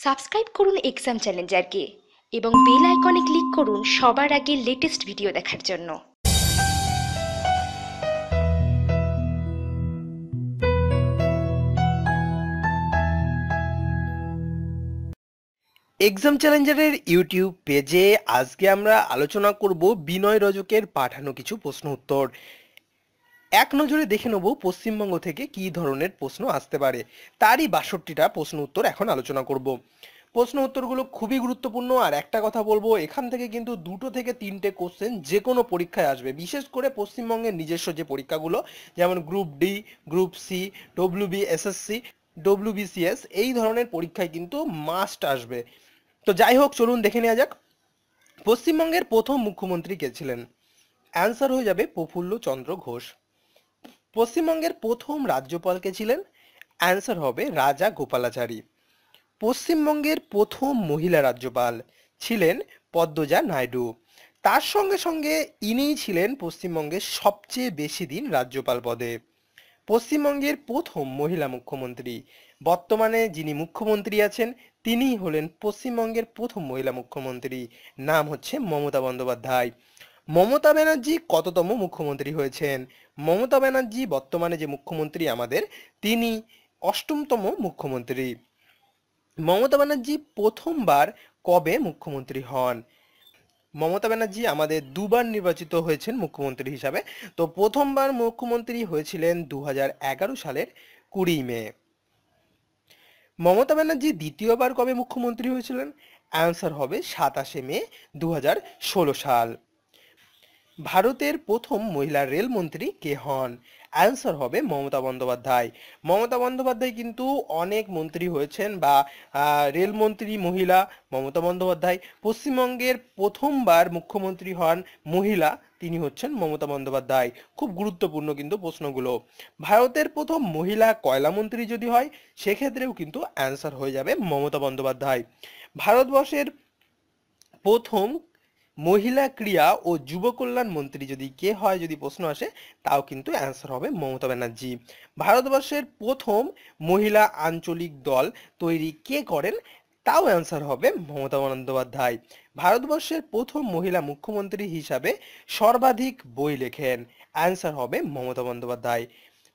Subscribe করুন exam চ্যালেঞ্জারকে এবং bell আইকনে ক্লিক করুন সবার আগে লেটেস্ট ভিডিও দেখার জন্য। এক্সাম চ্যালেঞ্জারের ইউটিউব পেজে আজকে আমরা আলোচনা করব বিনয় রজকের পাঠানো কিছু প্রশ্ন উত্তর। এক নজরে দেখে নেব পশ্চিমবঙ্গ থেকে কি ধরনের প্রশ্ন আসতে পারে। তারই ৬২টা প্রশ্ন উত্তর এখন আলোচনা করব। প্রশ্ন উত্তরগুলো খুবই গুরুত্বপূর্ণ। আর একটা কথা বলবো, এখান থেকে কিন্তু ২টো থেকে ৩টে কোশ্চেন যে কোনো পরীক্ষায় আসবে, বিশেষ করে পশ্চিমবঙ্গের নিজস্ব যে পরীক্ষাগুলো, যেমন group D, group C, WBSSC, WBCS, এই ধরনের পরীক্ষায় কিন্তু মাস্ট আসবে। তো যাই হোক, চলুন দেখে নেওয়া যাক পশ্চিমবঙ্গের প্রথম মুখ্যমন্ত্রী কে ছিলেন। অ্যান্সার হয়ে যাবে প্রফুল্ল চন্দ্র ঘোষ। পশ্চিমবঙ্গের প্রথম রাজ্যপাল কে ছিলেন। অ্যান্সার হবে রাজা গোপালাচারী। পশ্চিমবঙ্গের প্রথম মহিলা রাজ্যপাল ছিলেন পদ্মজা নাইডু। তার সঙ্গে সঙ্গে ইনিই ছিলেন পশ্চিমবঙ্গের সবচেয়ে বেশি দিন রাজ্যপাল পদে। পশ্চিমবঙ্গের প্রথম মহিলা মুখ্যমন্ত্রী, বর্তমানে যিনি মুখ্যমন্ত্রী আছেন তিনিই হলেন পশ্চিমবঙ্গের প্রথম মহিলা মুখ্যমন্ত্রী, নাম হচ্ছে মমতা বন্দ্যোপাধ্যায়। মমতা ব্যানার্জি কততম মুখ্যমন্ত্রী হয়েছেন? মমতা ব্যানার্জি বর্তমানে যে মুখ্যমন্ত্রী আমাদের, তিনি ৮ম মুখ্যমন্ত্রী। মমতা ব্যানার্জি প্রথমবার কবে মুখ্যমন্ত্রী হন? মমতা ব্যানার্জি আমাদের দুবার নির্বাচিত হয়েছেন মুখ্যমন্ত্রী হিসাবে। তো প্রথমবার মুখ্যমন্ত্রী হয়েছিলেন ২০১১ সালের ২০ মে। মমতা ব্যানার্জি দ্বিতীয়বার কবে মুখ্যমন্ত্রী হয়েছিলেন? অ্যান্সার হবে ২৭ মে ২০১৬ সাল। ভারতের প্রথম মহিলা রেলমন্ত্রী কে হন? অ্যান্সার হবে মমতা বন্দ্যোপাধ্যায়। মমতা বন্দ্যোপাধ্যায় কিন্তু অনেক মন্ত্রী হয়েছেন, বা রেলমন্ত্রী মহিলা মমতা বন্দ্যোপাধ্যায়। পশ্চিমবঙ্গের প্রথমবার মুখ্যমন্ত্রী হন মহিলা, তিনি হচ্ছেন মমতা বন্দ্যোপাধ্যায়। খুব গুরুত্বপূর্ণ কিন্তু প্রশ্নগুলো। ভারতের প্রথম মহিলা কয়লামন্ত্রী যদি হয়, সেক্ষেত্রেও কিন্তু অ্যান্সার হয়ে যাবে মমতা বন্দ্যোপাধ্যায়। ভারতবর্ষের প্রথম মহিলা ক্রীড়া ও যুব কল্যাণ মন্ত্রী যদি কে হয়, যদি প্রশ্ন আসে, তাও কিন্তু অ্যান্সার হবে মমতা ব্যানার্জি। ভারতবর্ষের প্রথম মহিলা আঞ্চলিক দল তৈরি কে করেন, তাও অ্যান্সার হবে মমতা বন্দ্যোপাধ্যায়। ভারতবর্ষের প্রথম মহিলা মুখ্যমন্ত্রী হিসাবে সর্বাধিক বই লেখেন, অ্যান্সার হবে মমতা বন্দ্যোপাধ্যায়।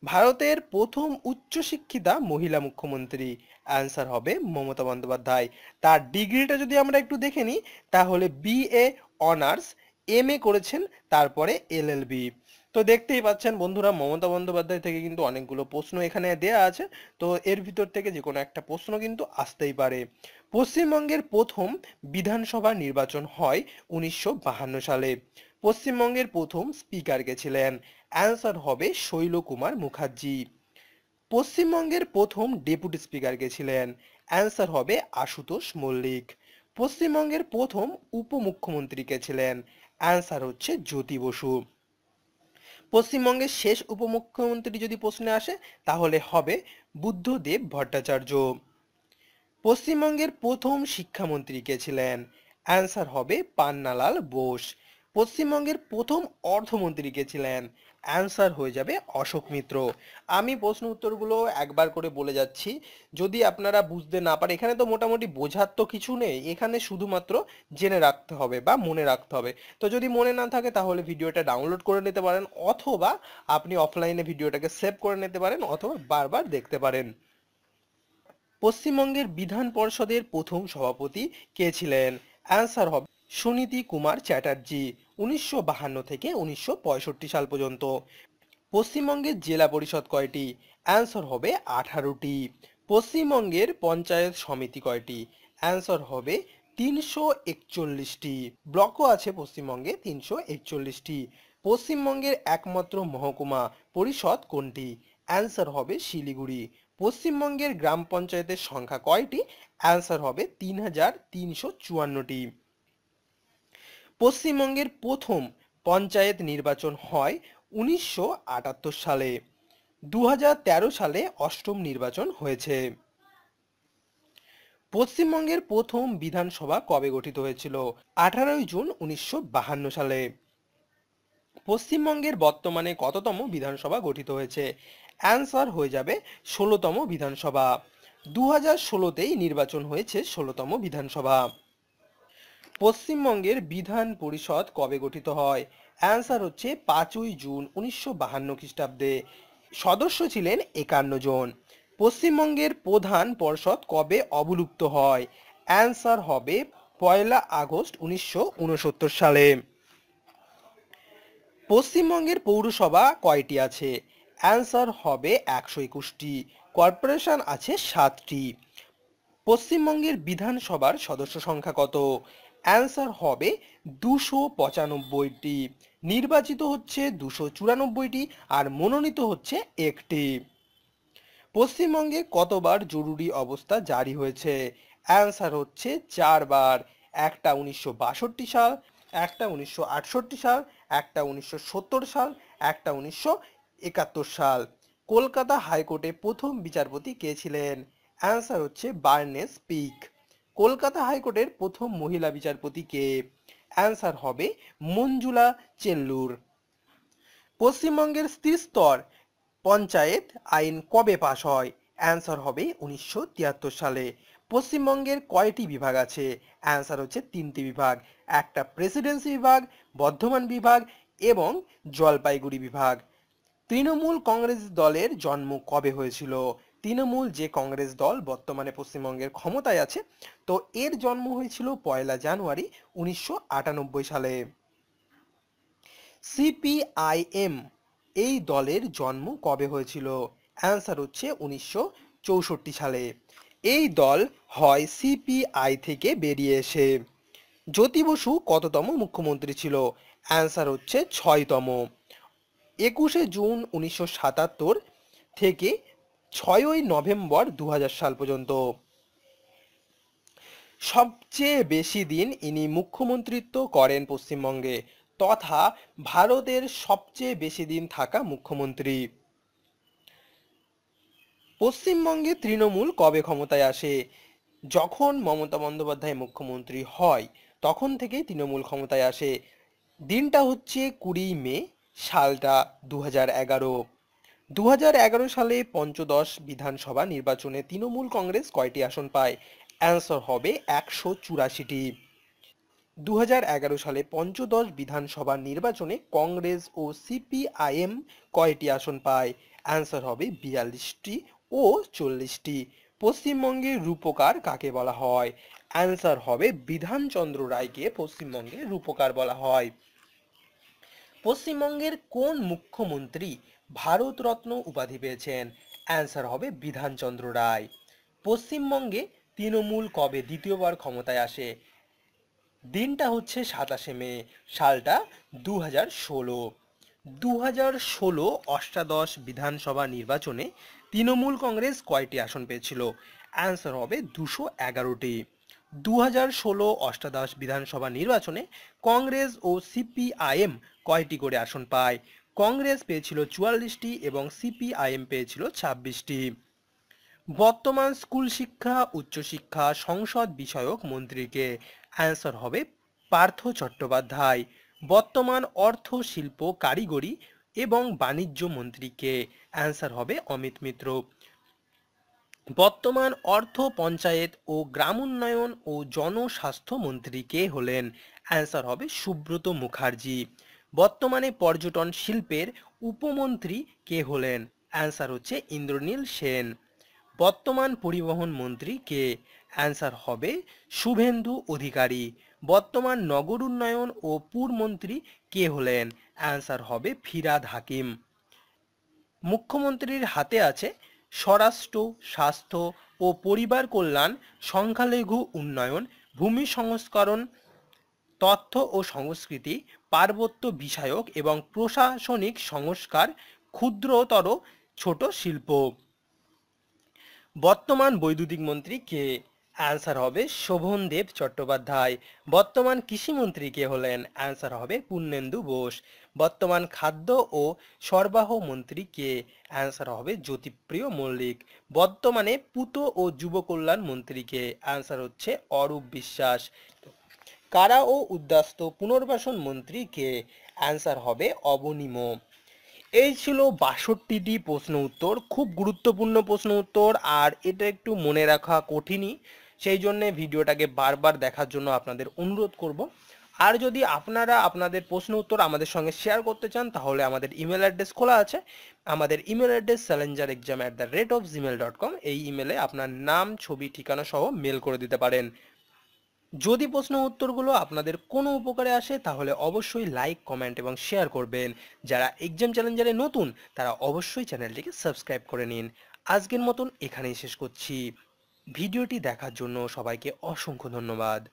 ভারতের প্রথম উচ্চশিক্ষিতা মহিলা মুখ্যমন্ত্রী, অ্যান্সার হবে মমতা বন্দ্যোপাধ্যায়। তার ডিগ্রিটা যদি আমরা একটু দেখে নিই, তাহলে বিএ অনার্স, এমএ করেছেন, তারপরে এলএলবি। তো দেখতেই পাচ্ছেন বন্ধুরা, মমতা বন্দ্যোপাধ্যায় থেকে কিন্তু অনেকগুলো প্রশ্ন এখানে দেয়া আছে। তো এর ভিতর থেকে যে কোনো একটা প্রশ্ন কিন্তু আসতেই পারে। পশ্চিমবঙ্গের প্রথম বিধানসভা নির্বাচন হয় ১৯৫২ সালে। পশ্চিমবঙ্গের প্রথম স্পিকার কে ছিলেন? অ্যান্সার হবে শৈলকুমার মুখার্জি। পশ্চিমবঙ্গের প্রথম ডেপুটি স্পিকার কে ছিলেন? অ্যান্সার হবে আশুতোষ মল্লিক। পশ্চিমবঙ্গের প্রথম উপমুখ্যমন্ত্রী কে ছিলেন? অ্যান্সার হচ্ছে জ্যোতি বসু। পশ্চিমবঙ্গের শেষ উপমুখ্যমন্ত্রী যদি প্রশ্নে আসে, তাহলে হবে বুদ্ধদেব ভট্টাচার্য। পশ্চিমবঙ্গের প্রথম শিক্ষামন্ত্রী কে ছিলেন? অ্যান্সার হবে পান্নালাল বোস। পশ্চিমবঙ্গের প্রথম অর্থমন্ত্রী কে ছিলেন? অ্যান্সার হয়ে যাবে অশোক মিত্র। আমি প্রশ্ন উত্তরগুলো একবার করে বলে যাচ্ছি, যদি আপনারা বুঝতে না পারে, এখানে তো মোটামুটি বোঝার তো কিছু নেই, এখানে শুধুমাত্র জেনে রাখতে হবে বা মনে রাখতে হবে। তো যদি মনে না থাকে, তাহলে ভিডিওটা ডাউনলোড করে নিতে পারেন, অথবা আপনি অফলাইনে ভিডিওটাকে সেভ করে নিতে পারেন, অথবা বারবার দেখতে পারেন। পশ্চিমবঙ্গের বিধান পরিষদের প্রথম সভাপতি কে ছিলেন? অ্যান্সার হবে সুনীতি কুমার চ্যাটার্জি, ১৯৫২ থেকে ১৯৬৫ সাল পর্যন্ত। পশ্চিমবঙ্গের জেলা পরিষদ কয়টি? অ্যান্সার হবে ১৮টি। পশ্চিমবঙ্গের পঞ্চায়েত সমিতি কয়টি? অ্যান্সার হবে ৩৪১টি। ব্লকও আছে পশ্চিমবঙ্গে ৩৪১টি। পশ্চিমবঙ্গের একমাত্র মহকুমা পরিষদ কোনটি? অ্যান্সার হবে শিলিগুড়ি। পশ্চিমবঙ্গের গ্রাম পঞ্চায়েতের সংখ্যা কয়টি? অ্যান্সার হবে ৩৩৫৪টি। পশ্চিমবঙ্গের প্রথম পঞ্চায়েত নির্বাচন হয় ১৯৭৮ সালে। ২০১৩ সালে অষ্টম নির্বাচন হয়েছে। পশ্চিমবঙ্গের প্রথম বিধানসভা কবে গঠিত হয়েছিল? ১৮ জুন ১৯৫২ সালে। পশ্চিমবঙ্গের বর্তমানে কততম বিধানসভা গঠিত হয়েছে? অ্যান্সার হয়ে যাবে ১৬তম বিধানসভা। 2016তেই নির্বাচন হয়েছে 16তম বিধানসভা। পশ্চিমবঙ্গের বিধান পরিষদ কবে গঠিত হয়? অ্যান্সার হচ্ছে 5ই জুন 1952 খ্রিস্টাব্দে। সদস্য ছিলেন 51 জন। পশ্চিমবঙ্গের প্রধান পর্ষদ কবে অবলুপ্ত হয়? অ্যান্সার হবে 1 আগস্ট 1969 সালে। পশ্চিমবঙ্গের পৌরসভা কয়টি আছে? অ্যান্সার হবে 121টি। কর্পোরেশন আছে 7টি। পশ্চিমবঙ্গের বিধানসভার সদস্য সংখ্যা কত? অ্যান্সার হবে 295টি। নির্বাচিত হচ্ছে 294টি আর মনোনীত হচ্ছে 1টি। পশ্চিমবঙ্গে কতবার জরুরি অবস্থা জারি হয়েছে? অ্যান্সার হচ্ছে 4বার। একটা 1962 সাল, একটা 1968 সাল, একটা 1970 সাল, একটা 1971 সাল। কলকাতা হাইকোর্টে প্রথম বিচারপতি কে ছিলেন? অ্যান্সার হচ্ছে বার্নেস পিক। কলকাতা হাইকোর্টের প্রথম মহিলা বিচারপতি কে? অ্যান্সার হবে মঞ্জুলা চেল্লুর। পশ্চিমবঙ্গের ত্রিস্তর পঞ্চায়েত আইন কবে পাশ হয়? অ্যান্সার হবে 1973 সালে। পশ্চিমবঙ্গের কয়টি বিভাগ আছে? অ্যান্সার হচ্ছে 3টি বিভাগ। একটা প্রেসিডেন্সি বিভাগ, বর্ধমান বিভাগ এবং জলপাইগুড়ি বিভাগ। তৃণমূল কংগ্রেস দলের জন্ম কবে হয়েছিল? তৃণমূল যে কংগ্রেস দল বর্তমানে পশ্চিমবঙ্গের ক্ষমতায় আছে, তো এর জন্ম হয়েছিল 1 জানুয়ারি 1998 সালে। সিপিআইএম এই দলের জন্ম কবে হয়েছিল? অ্যান্সার হচ্ছে 1964 সালে। এই দল হয় সিপিআই থেকে বেরিয়ে এসে। জ্যোতি বসু কততম মুখ্যমন্ত্রী ছিল? অ্যান্সার হচ্ছে 6তম। 21শে জুন 1977 থেকে 6ই নভেম্বর 2000 সাল পর্যন্ত সবচেয়ে বেশি দিন ইনি মুখ্যমন্ত্রিত্ব করেন পশ্চিমবঙ্গে, তথা ভারতের সবচেয়ে বেশি দিন থাকা মুখ্যমন্ত্রী। পশ্চিমবঙ্গে তৃণমূল কবে ক্ষমতায় আসে? যখন মমতা বন্দ্যোপাধ্যায় মুখ্যমন্ত্রী হয় তখন থেকেই তৃণমূল ক্ষমতায় আসে। দিনটা হচ্ছে 20 মে, সালটা 2011। 2011 সালে পঞ্চদশ বিধানসভা নির্বাচনে তৃণমূল কংগ্রেস কয়টি আসন পায়? অ্যান্সার হবে 184টি। 2011 সালে পঞ্চদশ বিধানসভা নির্বাচনে কংগ্রেস ও সিপিআইএম কয়টি আসন পায়? অ্যান্সার হবে 42টি ও 40টি। পশ্চিমবঙ্গের রূপকার কাকে বলা হয়? অ্যান্সার হবে বিধানচন্দ্র রায়কে পশ্চিমবঙ্গের রূপকার বলা হয়। পশ্চিমবঙ্গের কোন মুখ্যমন্ত্রী ভারতরত্ন উপাধি পেয়েছেন? অ্যান্সার হবে বিধানচন্দ্র রায়। পশ্চিমবঙ্গে তৃণমূল কবে দ্বিতীয়বার ক্ষমতায় আসে? দিনটা হচ্ছে 27শে মে, সালটা 2016। 2016 অষ্টাদশ বিধানসভা নির্বাচনে তৃণমূল কংগ্রেস কয়টি আসন পেয়েছিল? অ্যান্সার হবে 211টি। 2016 অষ্টাদশ বিধানসভা নির্বাচনে কংগ্রেস ও সিপিআইএম কয়টি করে আসন পায়? কংগ্রেস পেয়েছিল 44টি এবং সিপিআইএম পেয়েছিল 26টি। বর্তমান স্কুল শিক্ষা উচ্চশিক্ষা সংসদ বিষয়ক মন্ত্রীকে? অ্যান্সার হবে পার্থ চট্টোপাধ্যায়। বর্তমান অর্থ শিল্প কারিগরি এবং বাণিজ্য মন্ত্রীকে? অ্যান্সার হবে অমিত মিত্র। বর্তমান অর্থ পঞ্চায়েত ও গ্রামোন্নয়ন ও জনস্বাস্থ্য মন্ত্রী কে হলেন? অ্যান্সার হবে সুব্রত মুখার্জি। বর্তমানে পর্যটন শিল্পের উপমন্ত্রী কে হলেন? অ্যান্সার হচ্ছে ইন্দ্রনীল সেন। বর্তমান পরিবহন মন্ত্রী কে? অ্যান্সার হবে শুভেন্দু অধিকারী। বর্তমান নগর উন্নয়ন ও পুর মন্ত্রী কে হলেন? অ্যান্সার হবে ফিরহাদ হাকিম। মুখ্যমন্ত্রীর হাতে আছে স্বরাষ্ট্র, স্বাস্থ্য ও পরিবার কল্যাণ, সংখ্যালঘু উন্নয়ন, ভূমি সংস্করণ, তথ্য ও সংস্কৃতি, পার্বত্য বিষয়ক এবং প্রশাসনিক সংস্কার, ক্ষুদ্রতর ছোট শিল্প। বর্তমান বৈদ্যুতিক মন্ত্রী কে? অ্যান্সার হবে শোভনদেব চট্টোপাধ্যায়। বর্তমান কৃষিমন্ত্রী কে হলেন? অ্যান্সার হবে পূর্ণেন্দু বোস। বর্তমান খাদ্য ও সরবরাহ মন্ত্রী কে? অ্যান্সার হবে জ্যোতিপ্রিয় মল্লিক। বর্তমানে পূত ও যুব কল্যাণ মন্ত্রী কে? অ্যান্সার হচ্ছে অরূপ বিশ্বাস। কারা ও উদ্বাস্তু পুনর্বাসন মন্ত্রী কে? অ্যান্সার হবে অবনীম। এই ছিল ৬২টি প্রশ্ন উত্তর, খুব গুরুত্বপূর্ণ প্রশ্ন উত্তর, আর এটা একটু মনে রাখা কঠিনই। সেই জন্যে ভিডিওটাকে বারবার দেখার জন্য আপনাদের অনুরোধ করব। আর যদি আপনারা আপনাদের প্রশ্ন উত্তর আমাদের সঙ্গে শেয়ার করতে চান, তাহলে আমাদের ইমেল অ্যাড্রেস খোলা আছে। আমাদের ইমেল অ্যাড্রেস challengerexam@gmail.com। এই ইমেলে আপনার নাম, ছবি, ঠিকানা সহ মেল করে দিতে পারেন। যদি প্রশ্ন উত্তরগুলো আপনাদের কোনো উপকারে আসে, তাহলে অবশ্যই লাইক, কমেন্ট এবং শেয়ার করবেন। যারা এক্সাম চ্যালেঞ্জারে নতুন, তারা অবশ্যই চ্যানেলটিকে সাবস্ক্রাইব করে নিন। আজকের মতন এখানেই শেষ করছি। ভিডিওটি দেখার জন্য সবাইকে অসংখ্য ধন্যবাদ।